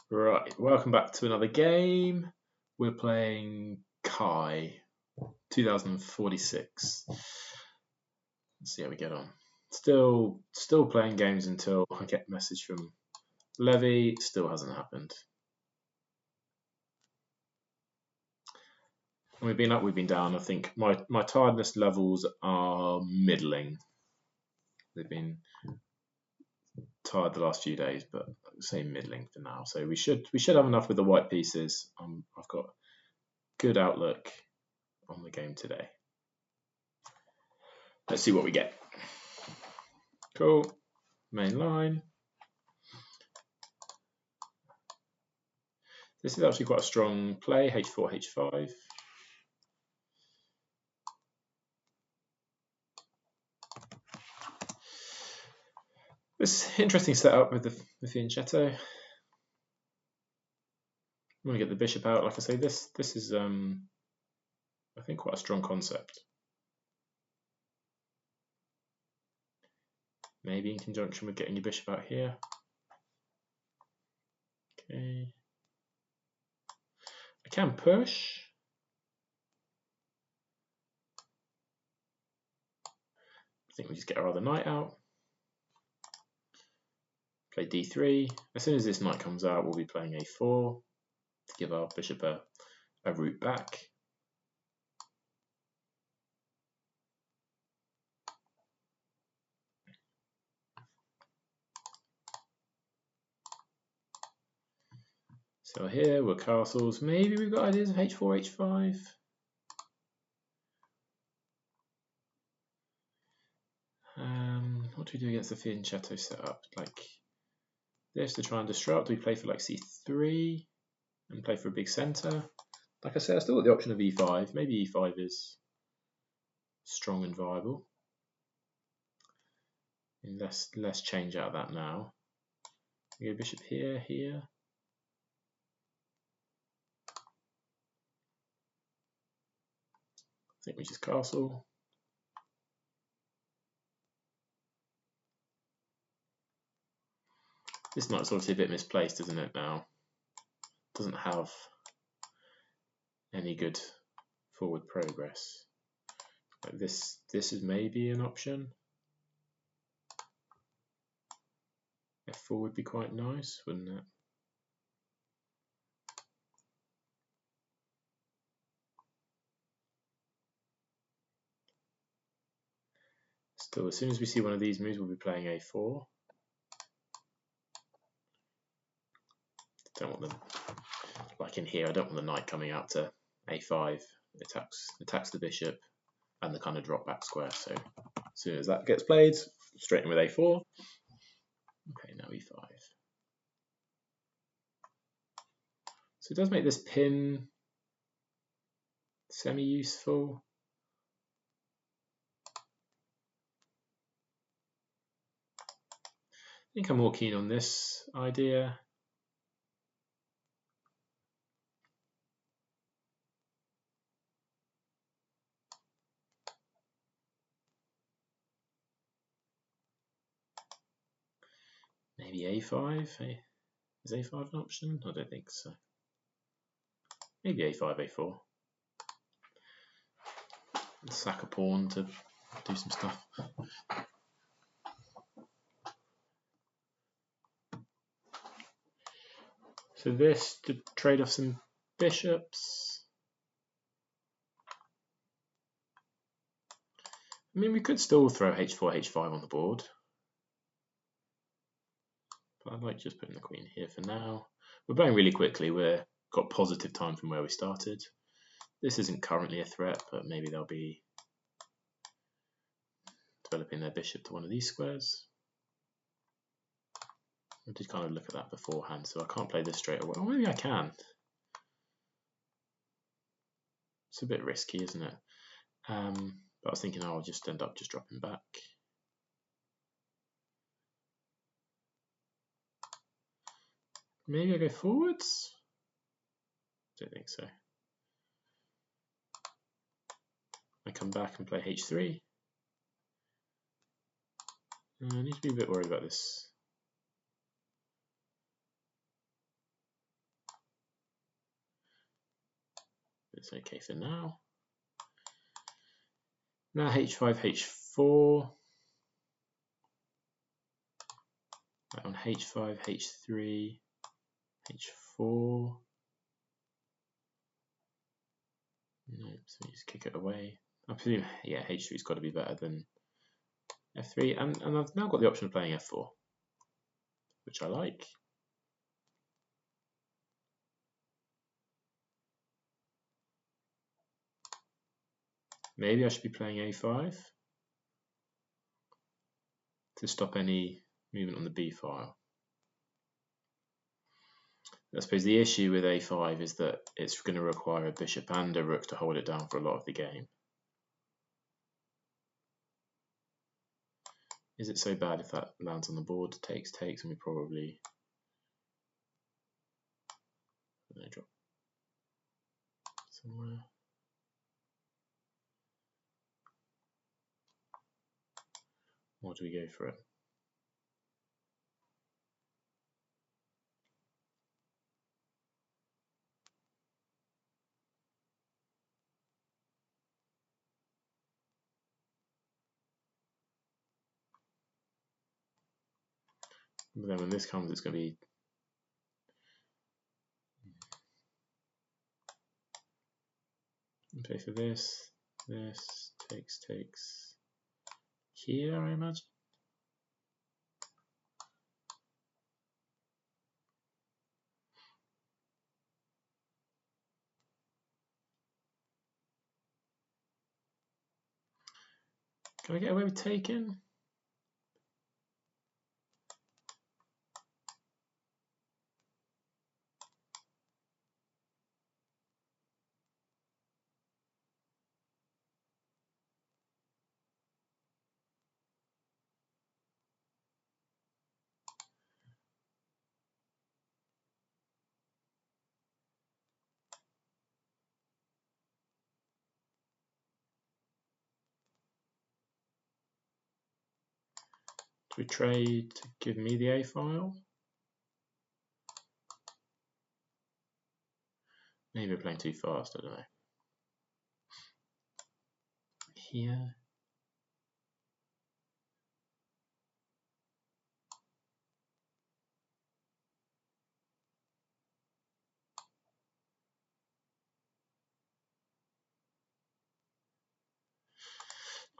Right, welcome back to another game. We're playing Kai 2046. Let's see how we get on. Still playing games until I get a message from Levy. Still hasn't happened. And we've been up, we've been down. I think my tiredness levels are middling. They've been tired the last few days, but I'd say middling for now. So we should have enough with the white pieces. I've got good outlook on the game today. Let's see what we get. Cool. Main line. This is actually quite a strong play, h4, h5. This interesting setup with the fianchetto. I'm going to get the bishop out. Like I say, this is I think quite a strong concept. Maybe in conjunction with getting your bishop out here. Okay. I can push. I think we just get our other knight out. Play d3. As soon as this knight comes out, we'll be playing a4 to give our bishop a route back. So here we're castles. Maybe we've got ideas of h4, h5. What do we do against the fianchetto setup? Like this to try and disrupt. We play for like c3 and play for a big center. Like I said, I still got the option of e5. Maybe e5 is strong and viable. And let's change out of that now. We go bishop here, here. I think we just castle. This knight's obviously a bit misplaced, isn't it now? Doesn't have any good forward progress. Like this is maybe an option. F4 would be quite nice, wouldn't it? Still, as soon as we see one of these moves, we'll be playing a4. Don't want them, like in here, I don't want the knight coming out to a5. It attacks the bishop and the kind of drop back square. So as soon as that gets played, straight in with a4. Okay, now e5. So it does make this pin semi-useful. I think I'm more keen on this idea. Maybe a5. Is a5 an option? I don't think so. Maybe a5, a4. Sack a pawn to do some stuff. So this to trade off some bishops. I mean, we could still throw h4, h5 on the board. But I'd like just putting the queen here for now. We're playing really quickly. We've got positive time from where we started. This isn't currently a threat, but maybe they'll be developing their bishop to one of these squares. I did kind of look at that beforehand, so I can't play this straight away. Or maybe I can. It's a bit risky, isn't it? But I was thinking, I'll just end up just dropping back. Maybe I go forwards? Don't think so. I come back and play h3. I need to be a bit worried about this. It's okay for now. Now h5, h4. On h5, h3, h4. No, so you just kick it away. I presume, yeah, h3's got to be better than f3. And I've now got the option of playing f4, which I like. Maybe I should be playing a5 to stop any movement on the b file. I suppose the issue with a5 is that it's going to require a bishop and a rook to hold it down for a lot of the game. Is it so bad if that lands on the board? Takes, and we probably drop somewhere. Or do we go for it? But then when this comes, it's going to be play for this, takes here, I imagine. Can I get away with taking? Do we trade to give me the A file? Maybe we're playing too fast, I don't know. Here.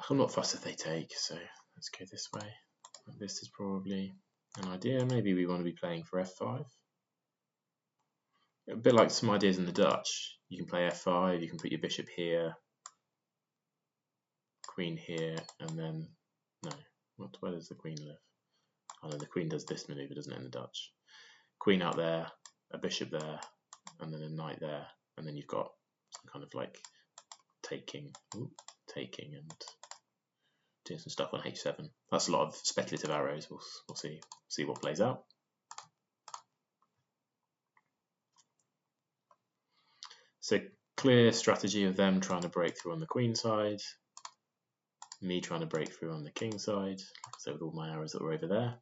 I'm not fussed if they take, so let's go this way. This is probably an idea. Maybe we want to be playing for f5. A bit like some ideas in the Dutch. You can play f5, you can put your bishop here, queen here, and then, no, where does the queen live? Oh no, the queen does this maneuver, doesn't it, in the Dutch? Queen out there, a bishop there, and then a knight there, and then you've got some kind of like taking and doing some stuff on h7. That's a lot of speculative arrows. We'll see what plays out. So clear strategy of them trying to break through on the queen side, me trying to break through on the king side, so with all my arrows that were over there.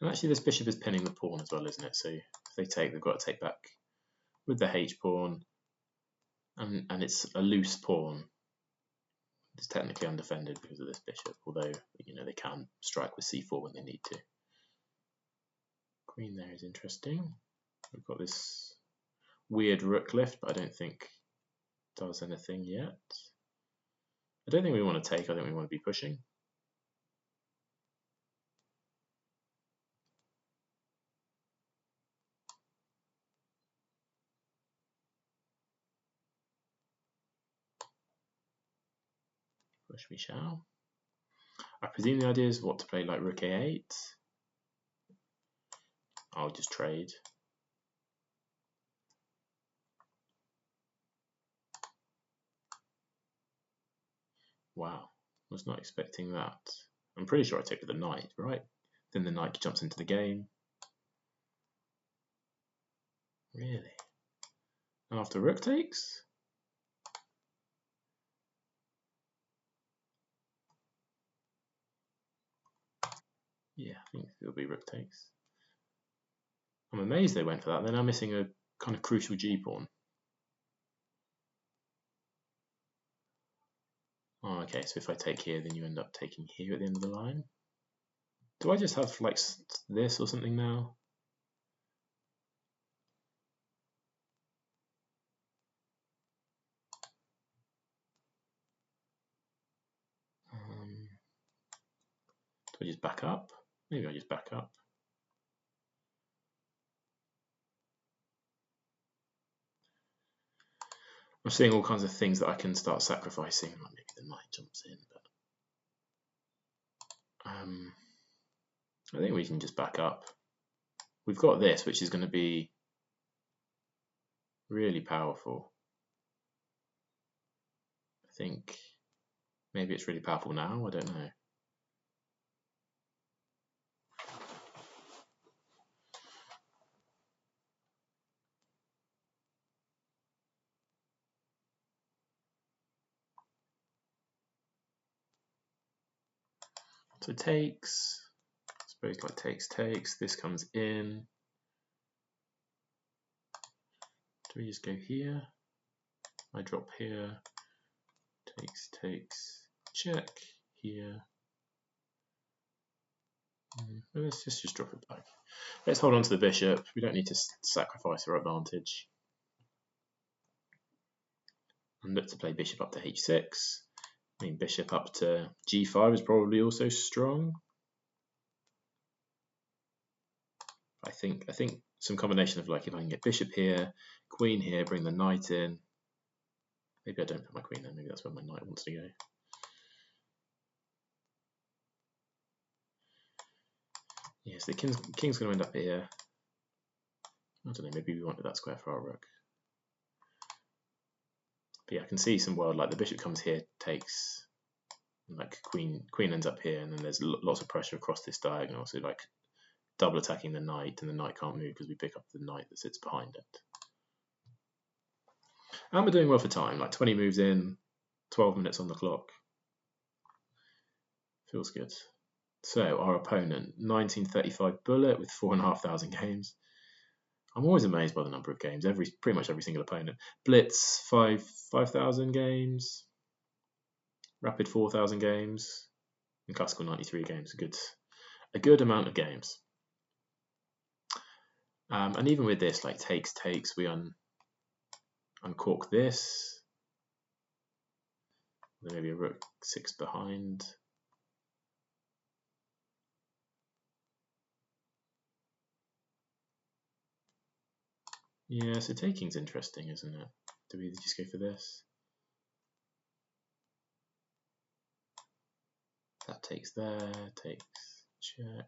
And actually this bishop is pinning the pawn as well, isn't it? So if they take, they've got to take back with the h pawn, and it's a loose pawn. It's technically undefended because of this bishop, although they can strike with c4 when they need to. Queen there is interesting. We've got this weird rook lift, but I don't think does anything yet. I don't think we want to take, I think we want to be pushing. Push we shall. I presume the idea is what to play, like rook a8. I'll just trade. Wow, was not expecting that. I'm pretty sure I take with the knight, right? Then the knight jumps into the game. Really? And after rook takes? Yeah, I think it'll be rook takes. I'm amazed they went for that. They're now missing a kind of crucial g-pawn. Oh, okay, so if I take here, then you end up taking here at the end of the line. Do I just have like this or something now? Do I just back up? Maybe I just back up. I'm seeing all kinds of things that I can start sacrificing. Like maybe the knight jumps in, but I think we can just back up. We've got this, which is going to be really powerful. I think maybe it's really powerful now. I don't know. So takes, I suppose like takes, this comes in. Do we just go here? I drop here, takes, check here. Let's just drop it back. Let's hold on to the bishop. We don't need to sacrifice our advantage. And look to play bishop up to h6. I mean, bishop up to g5 is probably also strong. I think some combination of like if I can get bishop here, queen here, bring the knight in. Maybe I don't put my queen there. Maybe that's where my knight wants to go. Yes, the king's going to end up here. I don't know. Maybe we wanted that square for our rook. But yeah, I can see some world like the bishop comes here, takes, like queen ends up here, and then there's lots of pressure across this diagonal. So like double attacking the knight, and the knight can't move because we pick up the knight that sits behind it. And we're doing well for time, like 20 moves in, 12 minutes on the clock. Feels good. So our opponent, 1935 bullet with 4,500 games. I'm always amazed by the number of games. Pretty much every single opponent. Blitz 5,000 games. Rapid 4,000 games. And classical 93 games. A good amount of games. And even with this, like takes, we uncork this. Then maybe a rook 6 behind. Yeah, so taking's interesting, isn't it? Do we just go for this? That takes there, takes, check.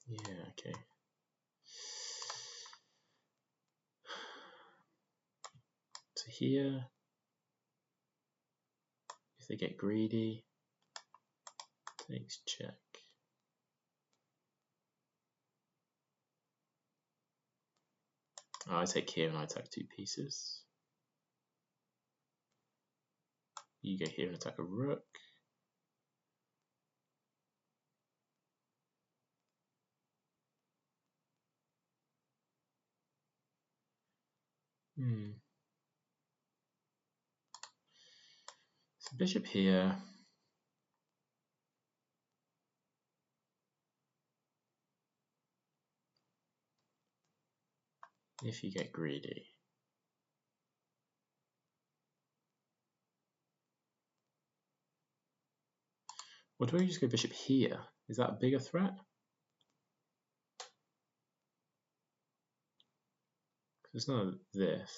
Yeah, okay. So here, if they get greedy, takes, check. I take here and I attack 2 pieces. You go here and attack a rook. So bishop here. If you get greedy. Or do we just go bishop here? Is that a bigger threat? There's none of this.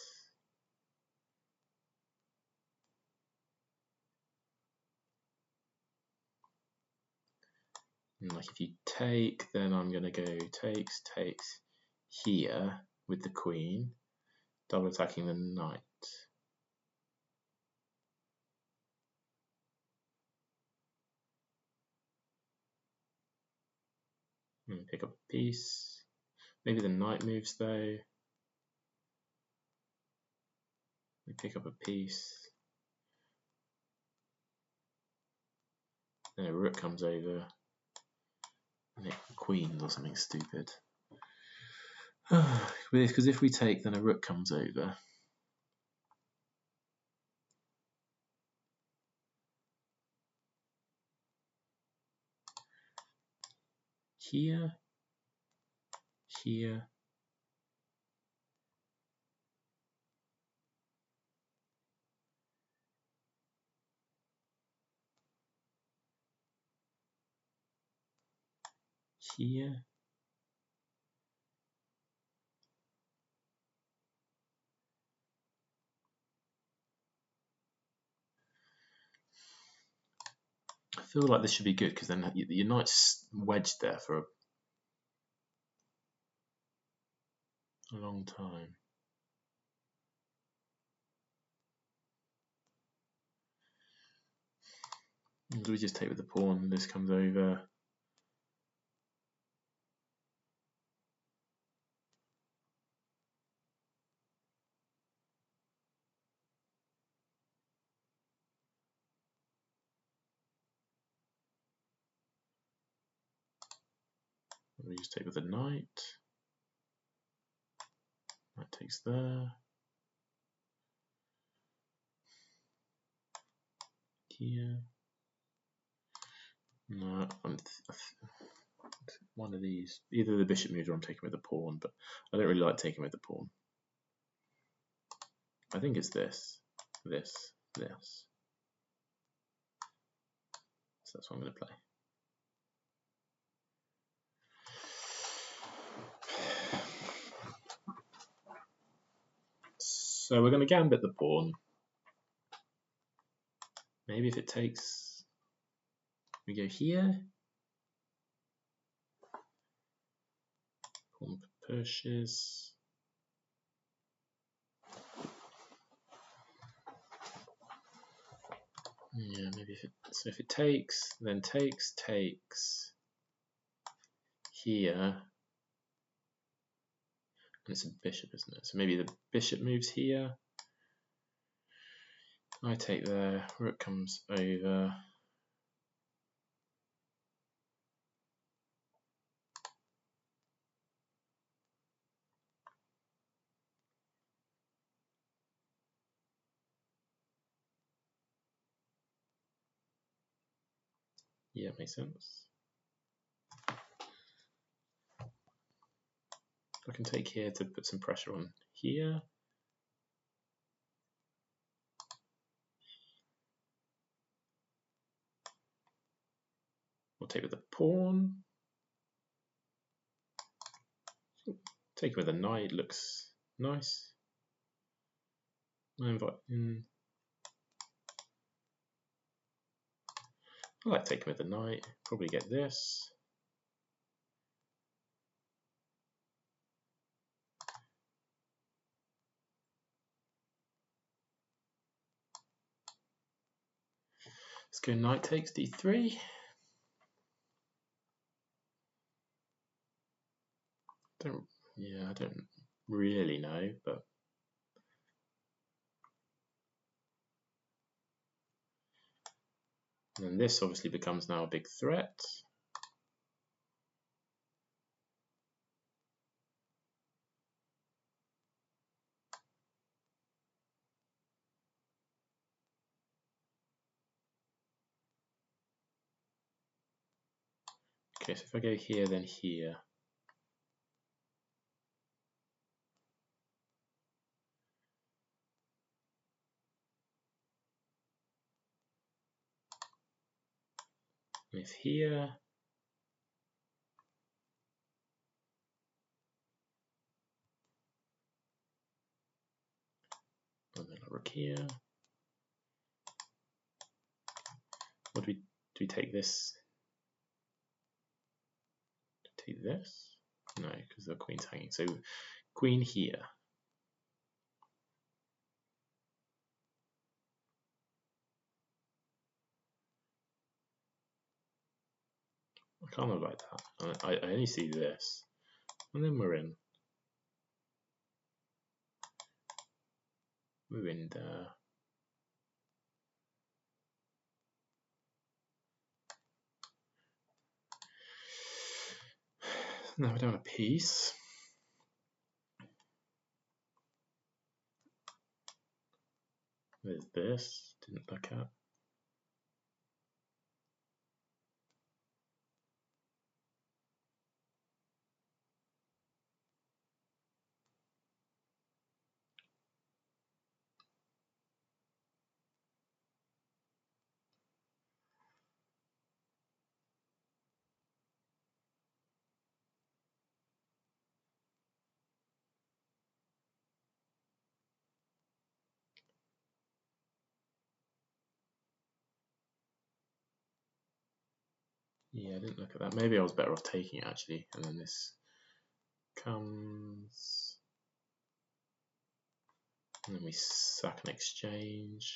And like if you take, then I'm going to go takes here with the queen, double attacking the knight. Pick up a piece. Maybe the knight moves though. We pick up a piece. Then a rook comes over, and it queens or something stupid. Because if we take, then a rook comes over. Here, here, here. I feel like this should be good because then your knight's wedged there for a long time. And we just take with the pawn, this comes over. We just take with the knight. Knight takes there. Here. No, one of these. Either the bishop moves or I'm taking with the pawn, but I don't really like taking with the pawn. I think it's this, this, this. So that's what I'm going to play. So we're going to gambit the pawn. Maybe if it takes, we go here. Pawn pushes. Yeah, maybe if it, so if it takes, then takes here, and it's a bishop, isn't it? So maybe the bishop moves here. I take there, rook comes over. Yeah, makes sense. I can take here to put some pressure on here. We'll take with the pawn. Take with a knight, looks nice. I invite in. I like taking with the knight. Probably get this. Let's go knight takes d3. I don't really know, but and then this obviously becomes now a big threat. Okay, so if I go here, then here. And if here, and then a rook here. What do we take this? Take this? No, because the queen's hanging. So queen here. I kind of like that. I only see this, and then we're in. We're in there. Now we're down a piece. There's this, didn't look at. Yeah, I didn't look at that. Maybe I was better off taking it actually. And then this comes, and then we sack an exchange.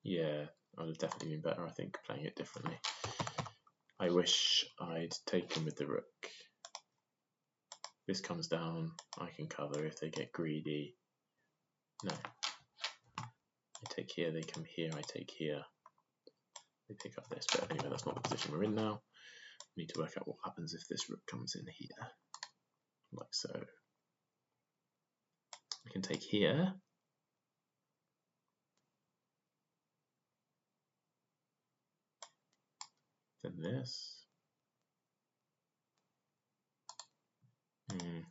Yeah, I would have definitely been better, I think, playing it differently. I wish I'd taken with the rook. This comes down, I can cover if they get greedy. No. I take here, they come here, I take here. They pick up this, but anyway, that's not the position we're in now. We need to work out what happens if this rook comes in here, like so. We can take here. Then this.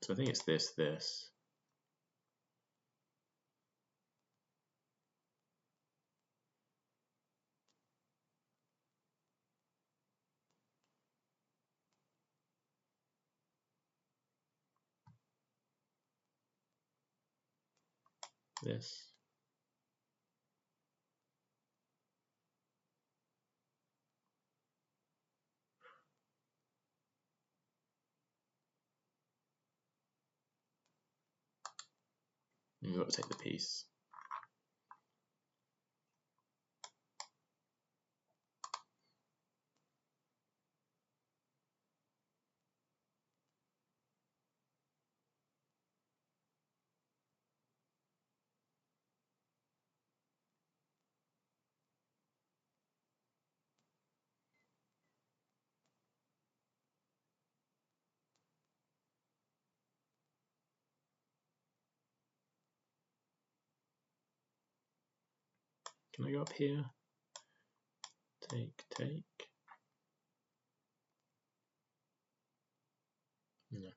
So I think it's this. This. You've got to take the piece. Can I go up here? Take, take. No.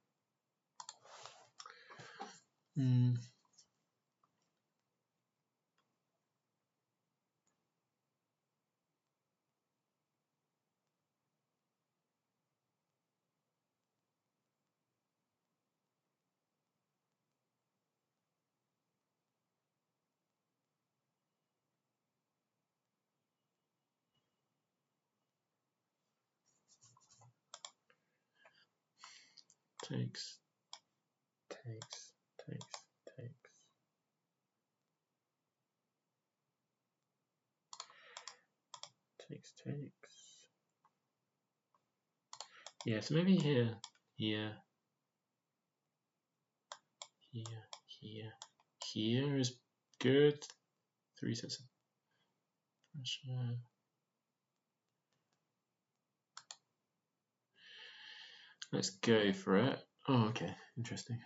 Takes, takes, takes, takes. Takes, takes. Yeah, so maybe here, here, here, here, here is good. 3 sets of pressure. Let's go for it. Oh, okay, interesting.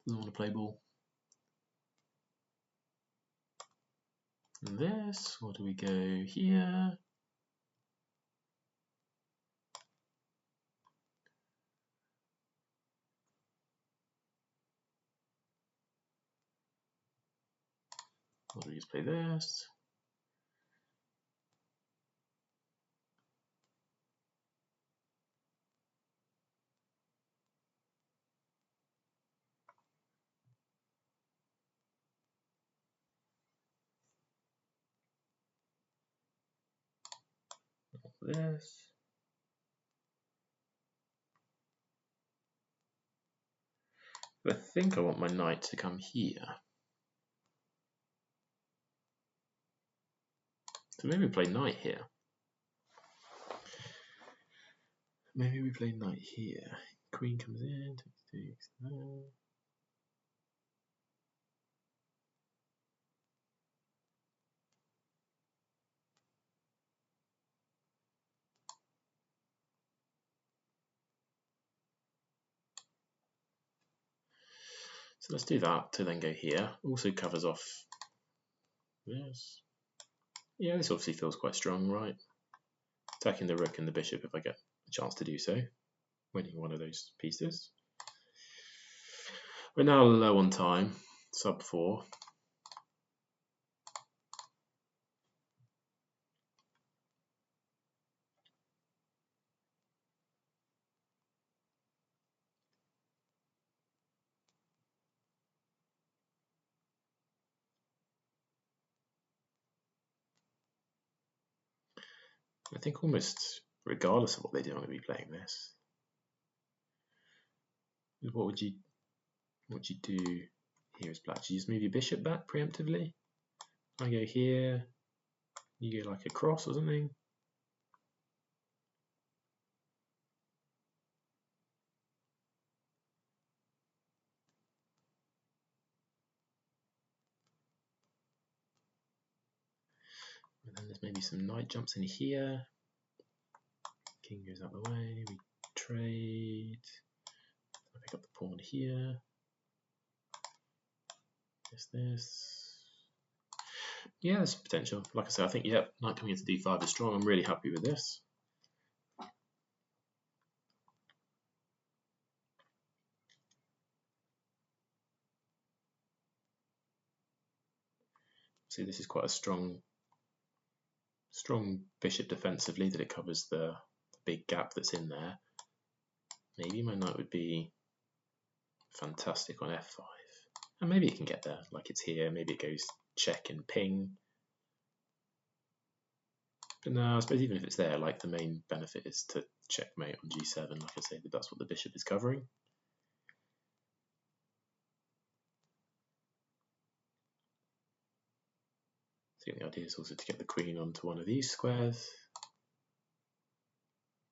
Doesn't want to play ball. And this, or do we go here? Or do we just play this? This. I think I want my knight to come here. So maybe we play knight here. Maybe we play knight here. Queen comes in, takes, no. So let's do that to then go here. Also covers off this. Yeah, this obviously feels quite strong, right? Attacking the rook and the bishop if I get a chance to do so. Winning one of those pieces. We're now low on time, sub 4. I think almost regardless of what they do, I'm going to be playing this. What would you do here as black? Do you just move your bishop back preemptively? I go here, you go like a cross or something. And then there's maybe some knight jumps in here. King goes out the way, we trade. I pick up the pawn here. This. Yeah, there's potential. Like I said, I think, yeah, knight coming into d5 is strong. I'm really happy with this. See, this is quite a strong bishop defensively, that it covers the big gap that's in there. Maybe my knight would be fantastic on f5. And maybe it can get there, like it's here. Maybe it goes check and ping. But no, I suppose even if it's there, like the main benefit is to checkmate on g7. Like I say, that's what the bishop is covering. I think the idea is also to get the queen onto one of these squares.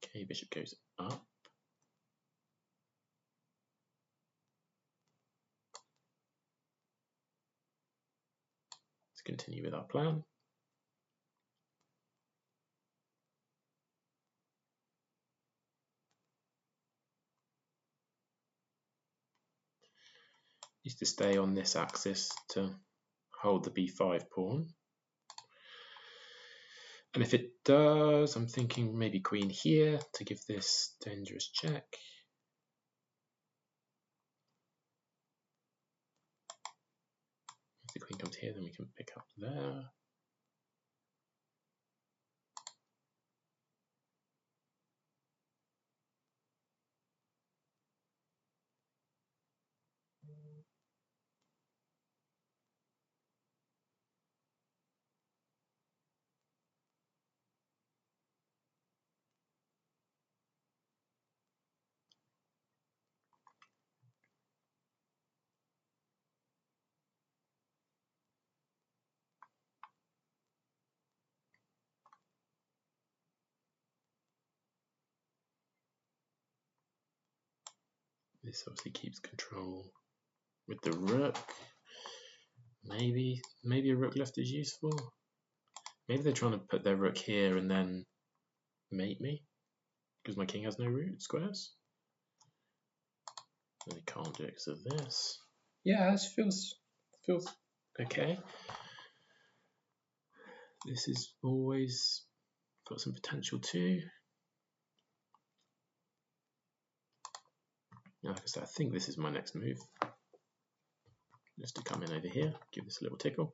Okay, bishop goes up. Let's continue with our plan. Used to stay on this axis to hold the b5 pawn. And if it does, I'm thinking maybe queen here to give this dangerous check. If the queen comes here, then we can pick up there. This obviously keeps control with the rook. Maybe a rook left is useful. Maybe they're trying to put their rook here and then mate me, because my king has no root squares. And they can't do it because of this. Yeah, this feels okay. This is always got some potential too. Like I said, I think this is my next move. Just to come in over here, give this a little tickle.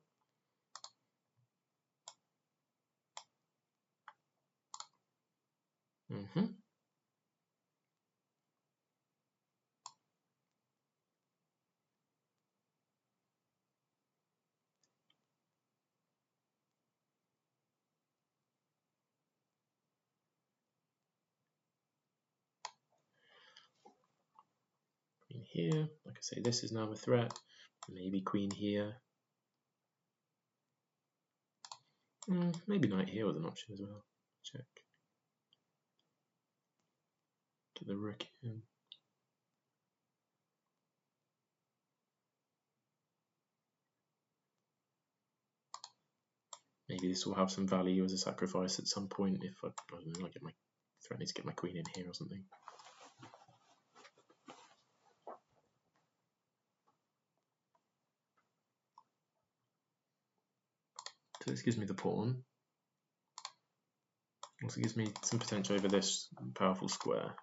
Queen here, like I say, this is now a threat. Maybe queen here. Maybe knight here was an option as well. Check. To the rook in. Maybe this will have some value as a sacrifice at some point if I don't know, I threatening to get my queen in here or something. So this gives me the pawn. Also gives me some potential over this powerful square.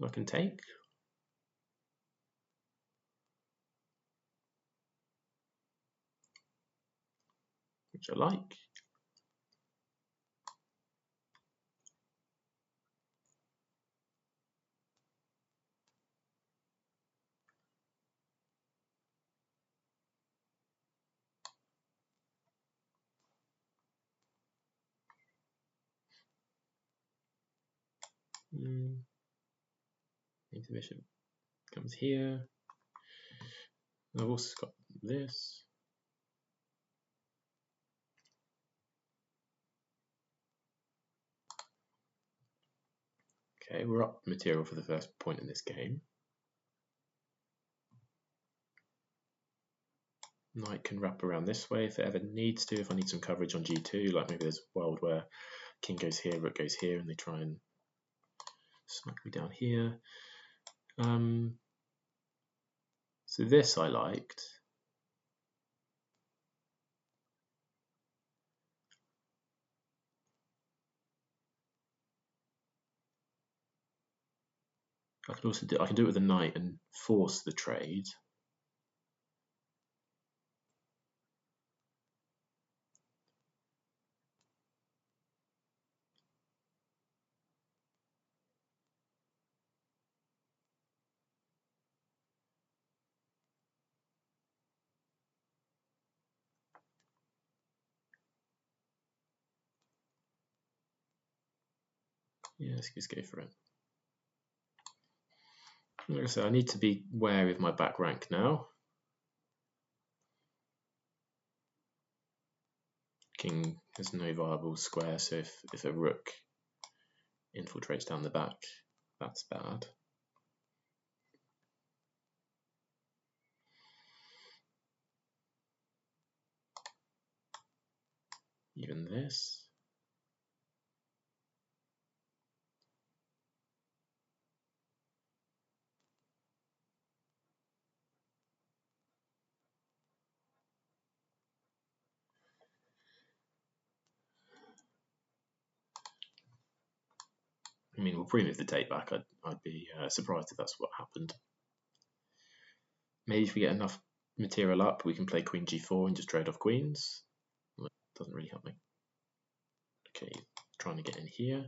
I can take. Which I like. The bishop comes here. And I've also got this. Okay, we're up material for the first point in this game. Knight can wrap around this way if it ever needs to, if I need some coverage on g2, like maybe there's a world where king goes here, rook goes here, and they try and smack me down here. So this I liked. I could also do, I can do it with the knight and force the trade. Yeah, let's just go for it. Like I said, I need to be wary of my back rank now. King has no viable square, so if a rook infiltrates down the back, that's bad. Even this. I mean, we'll pre-move the date back. I'd be surprised if that's what happened. Maybe if we get enough material up, we can play queen g4 and just trade off queens. Well, it doesn't really help me. Okay, trying to get in here.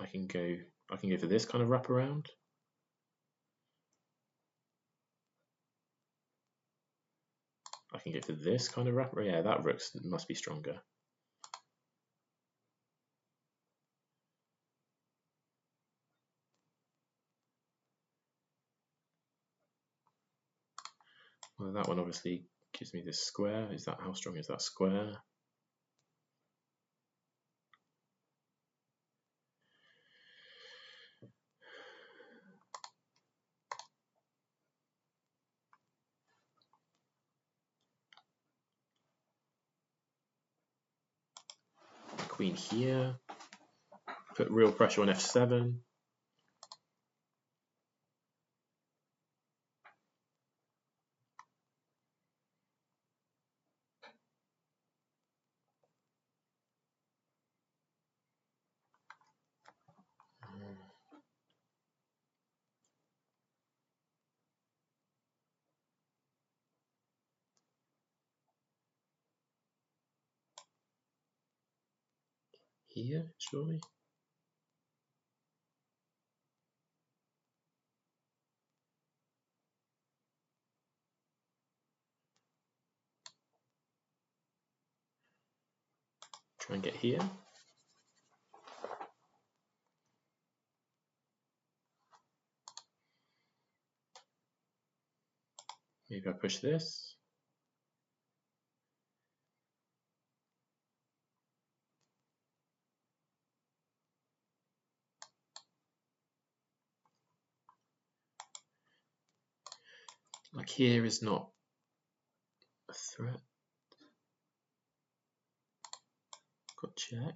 I can go for this kind of wraparound. I can go for this kind of wraparound. Yeah, that rook must be stronger. Well, that one obviously gives me this square. Is that, how strong is that square? Queen here. Put real pressure on f7. Here, surely. Try and get here. Maybe I push this. Like here is not a threat. Got check.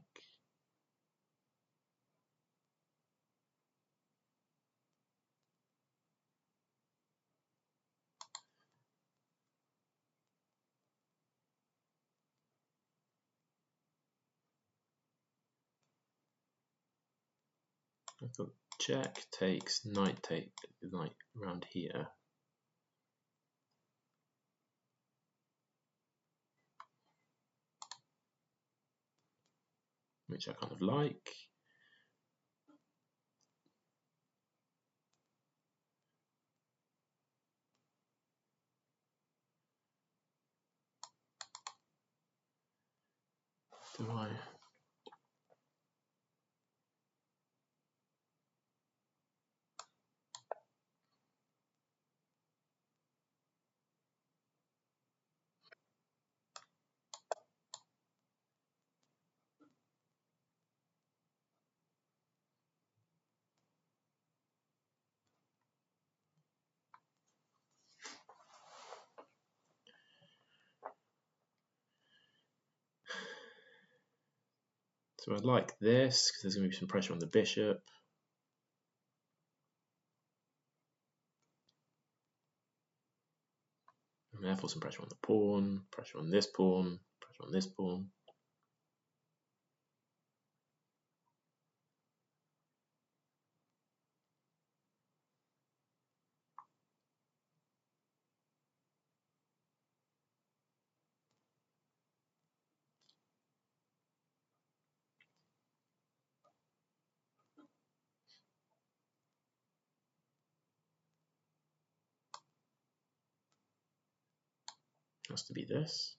I thought check takes knight around here. Which I kind of like. Do I? So I like this because there's going to be some pressure on the bishop. And therefore some pressure on the pawn, pressure on this pawn, pressure on this pawn. Has to be this.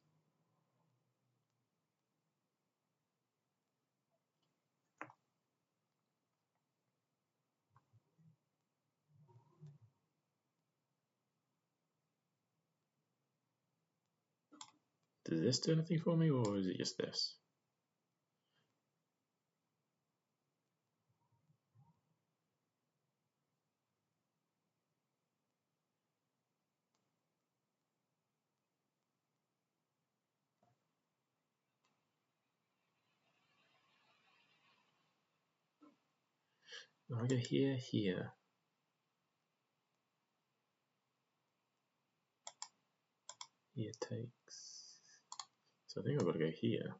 Does this do anything for me, or is it just this? I go here, here. Here takes. So I think I've got to go here.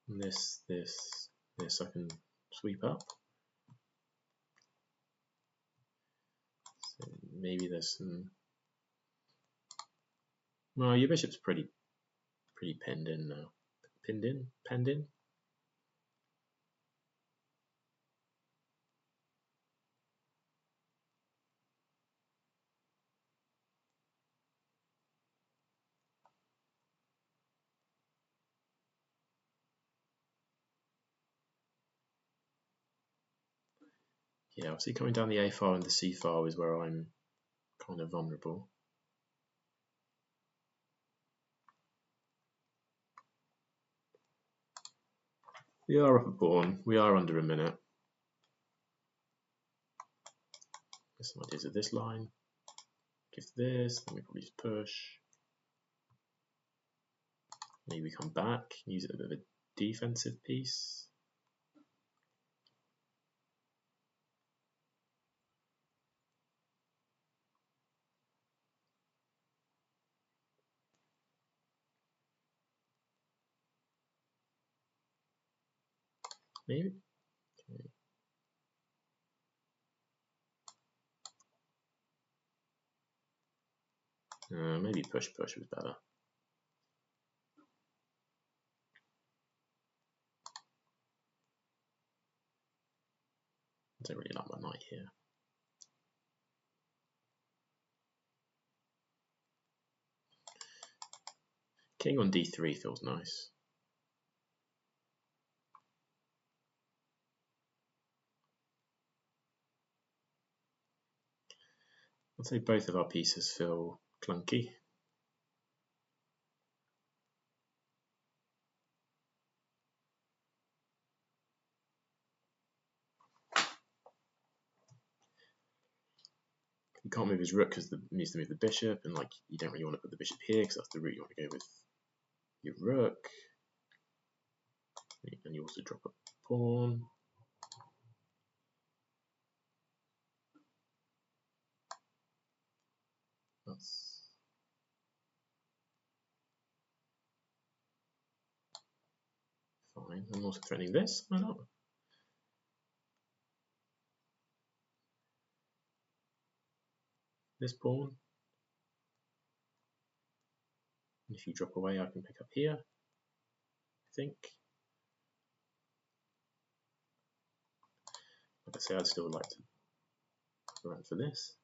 And this I can sweep up. So maybe there's some. Well, your bishop's pretty pinned in now. Penned in. Yeah, obviously coming down the A file and the C file is where I'm kind of vulnerable. We are up a pawn. We are under a minute. There's some ideas of this line. Give this, then we probably just push. Maybe we come back, use it a bit of a defensive piece. Maybe. Okay. Maybe push was better. I don't really like my knight here. King on d3 feels nice. I'd say both of our pieces feel clunky. You can't move his rook because it needs to move the bishop, and like you don't really want to put the bishop here because that's the route you want to go with your rook. And you also drop a pawn. That's fine. I'm also threatening this. Why not? This pawn. And if you drop away, I can pick up here, I think. Like I say, I'd still like to run for this.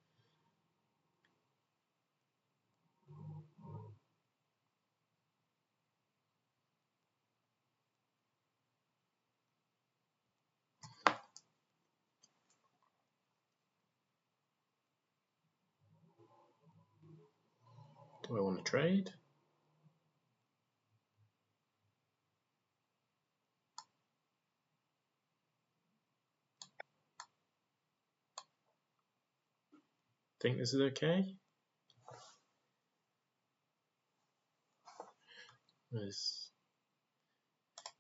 Do I want to trade? Think this is okay? If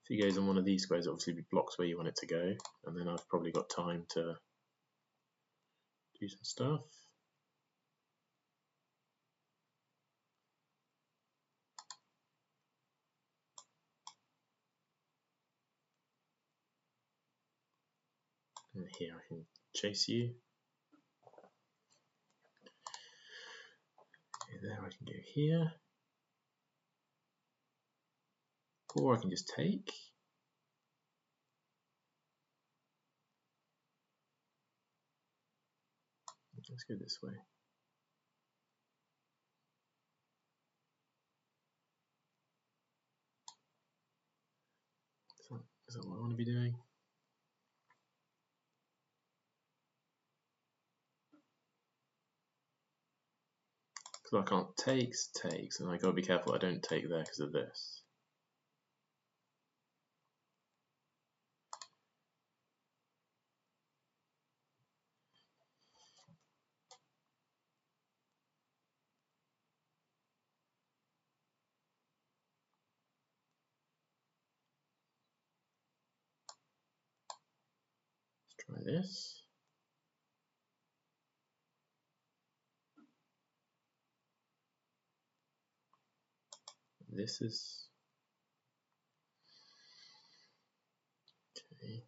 he goes on one of these squares, it obviously blocks where you want it to go, and then I've probably got time to do some stuff. And here I can chase you. Okay, there I can go here. Or I can just take. Let's go this way. Is that what I want to be doing? Because I can't takes, and I gotta be careful I don't take there because of this. Let's try this. This is okay.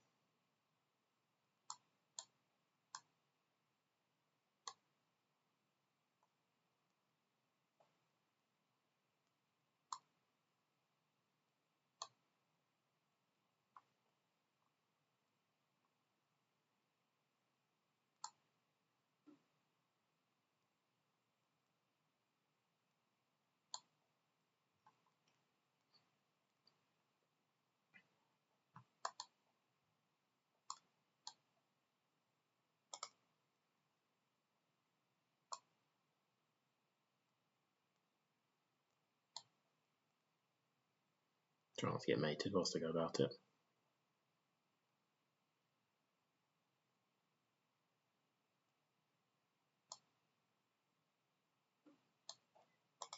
Try not to get mated whilst I go about it.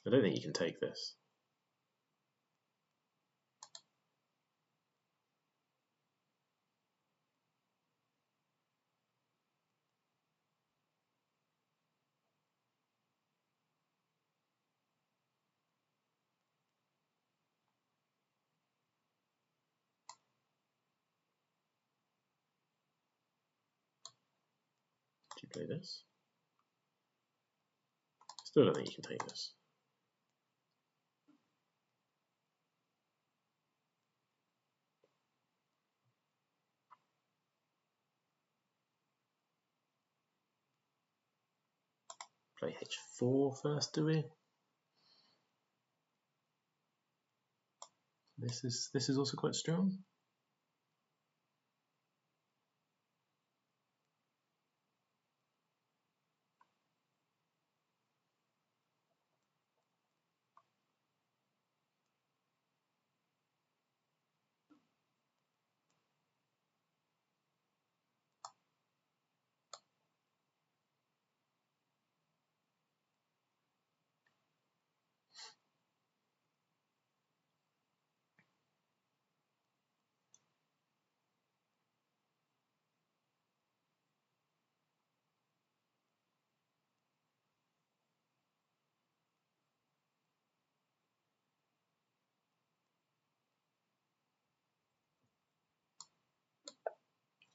I don't think you can take this. Do you play this? Still don't think you can take this. Play h4 first, do we? This is also quite strong.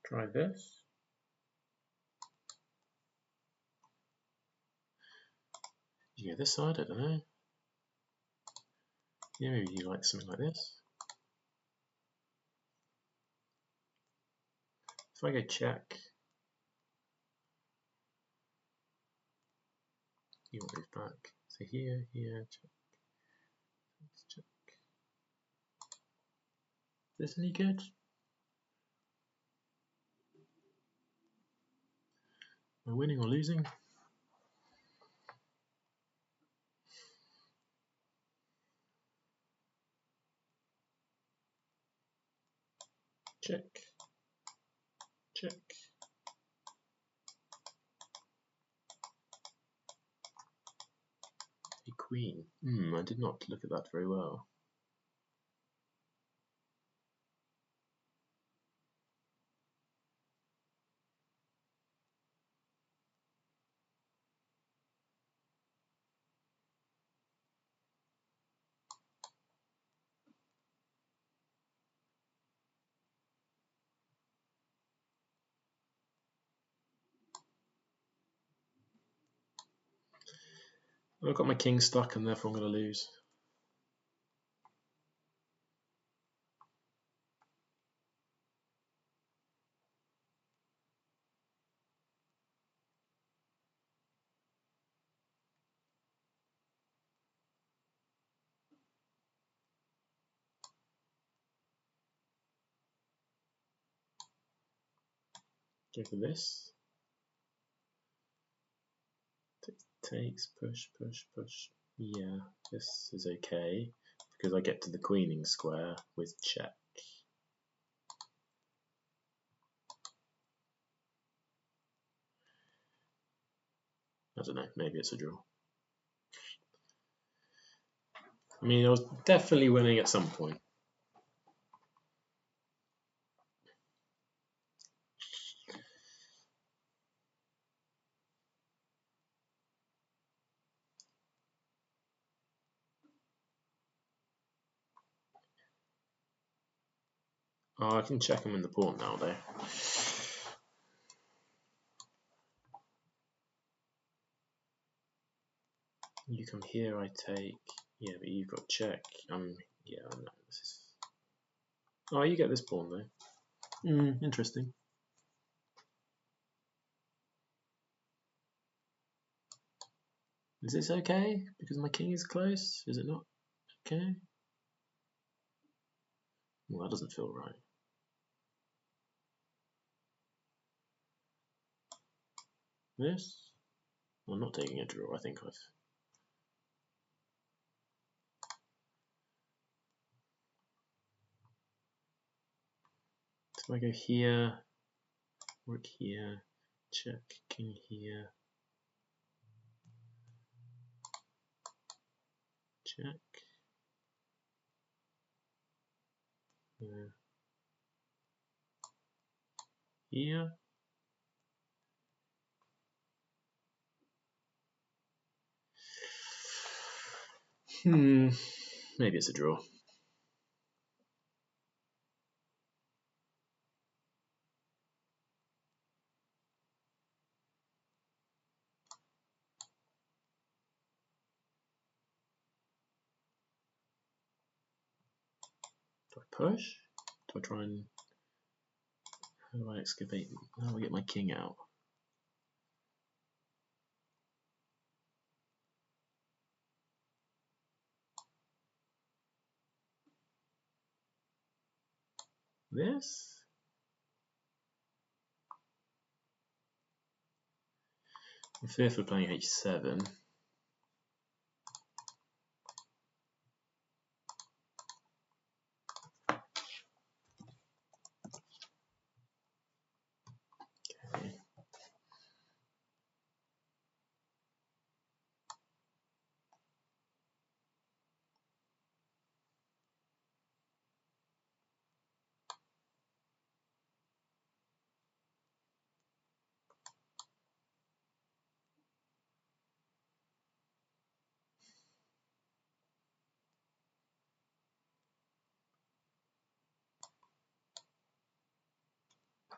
Try this. You go this side, I don't know. Yeah, maybe you like something like this. If I go check, you want move back. So here, check. Let's check. Is this any good? Am I winning or losing? Check. Check. A queen. I did not look at that very well. I've got my king stuck and therefore I'm going to lose. Go for this. Takes, push, push, push. Yeah, this is okay because I get to the queening square with check. I don't know, maybe it's a draw. I mean, I was definitely winning at some point. Oh, I can check them in the pawn now, though. You come here, I take. Yeah, but you've got check. Yeah, I know this is. Oh, you get this pawn though. Interesting. Is this okay? Because my king is close? Is it not okay? Well, that doesn't feel right. This? I'm not taking a draw. I think I've. So I go here, rook here, check, king here, check. Here. Maybe it's a draw. Do I push? Do I try and... How do I excavate? How do I get my king out? This? I'm fearful of playing h7. Okay.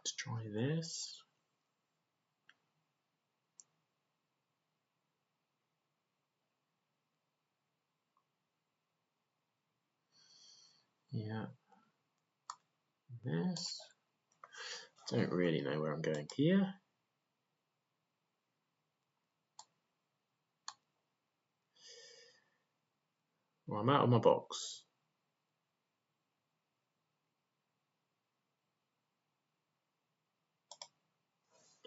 Let's try this. Yeah. This. Don't really know where I'm going here. Well, I'm out of my box.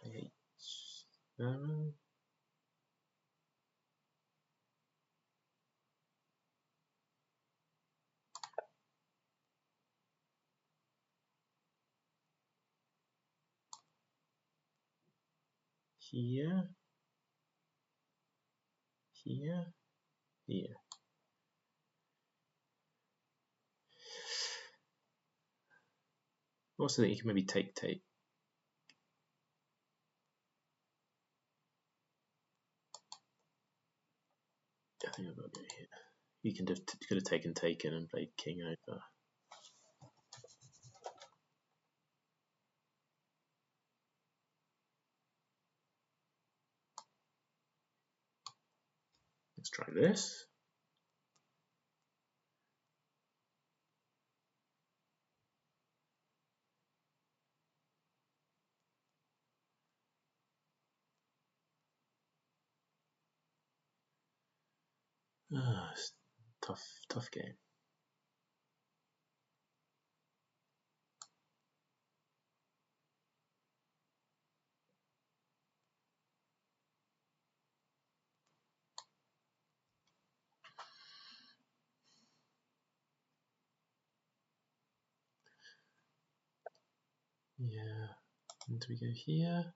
H7. Here. Here. Here. Also think you can maybe take. I think I've got to go here. You could have taken and played king over. Let's try this. Tough game. Yeah. And do we go here?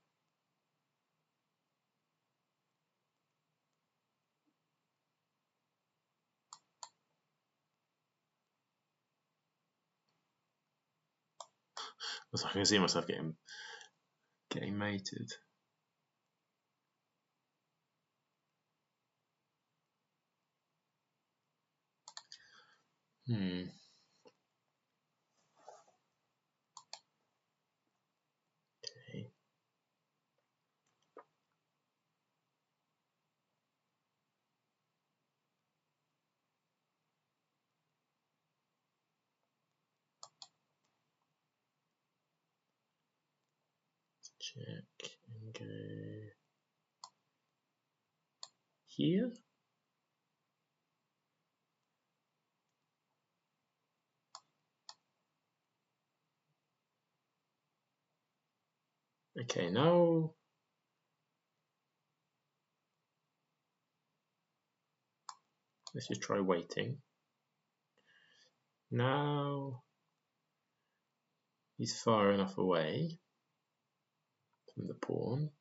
I can see myself getting mated. Okay. Check and go here. Okay, now let's just try waiting. Now he's far enough away from the pawn.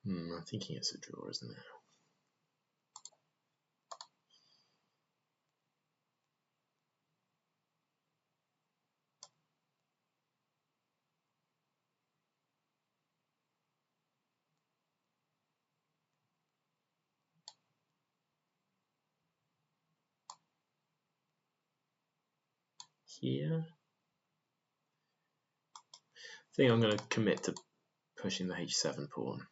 I'm thinking it's a draw, isn't it? Here. I think I'm going to commit to pushing the h7 pawn.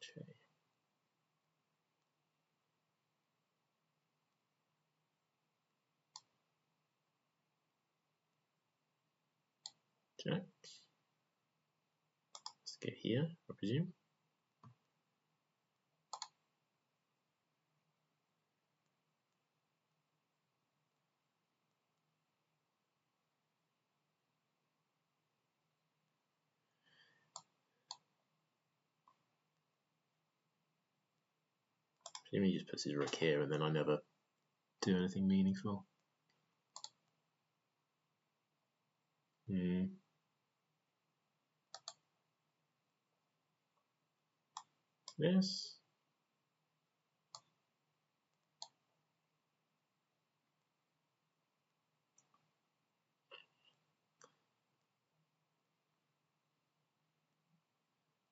Okay. Check. Let's get here, I presume. He just puts his rook here, and then I never do anything meaningful. Yes.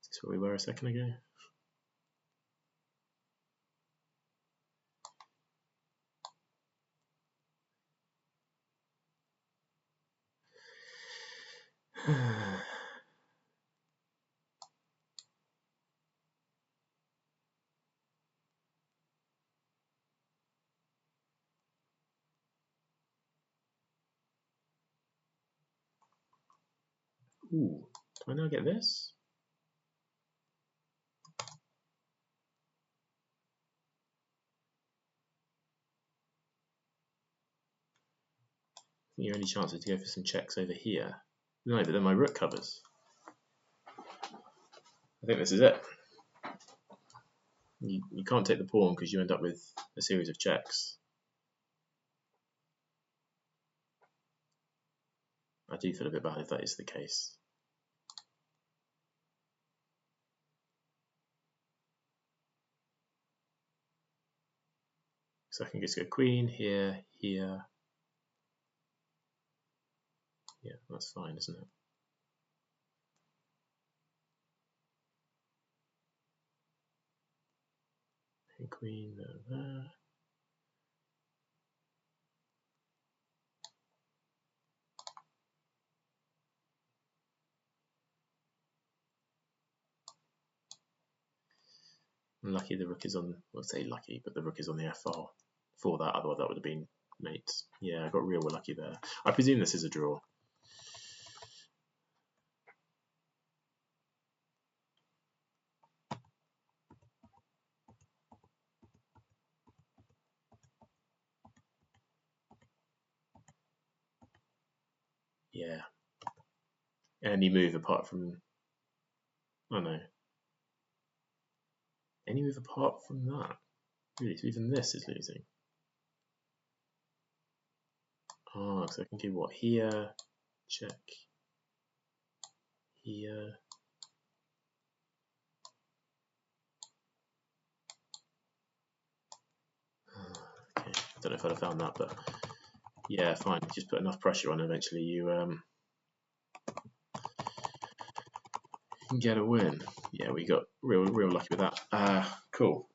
Is this where we were a second ago? Ooh, do I now get this? I think your only chance is to go for some checks over here. No, but then my rook covers. I think this is it. You can't take the pawn because you end up with a series of checks. I do feel a bit bad if that is the case. So I can just go queen here, here. Yeah, that's fine, isn't it? And queen there. Lucky the rook is on, well, say lucky, but the rook is on the f file for that, otherwise that would have been mates. Yeah, I got real lucky there. I presume this is a draw. Yeah. Any move apart from, oh no. Any move apart from that? Really, so even this is losing. Oh, so I can do what? Here, check. Here. Okay, I don't know if I'd have found that, but yeah, fine. Just put enough pressure on, eventually you can get a win. Yeah, we got real lucky with that. Cool.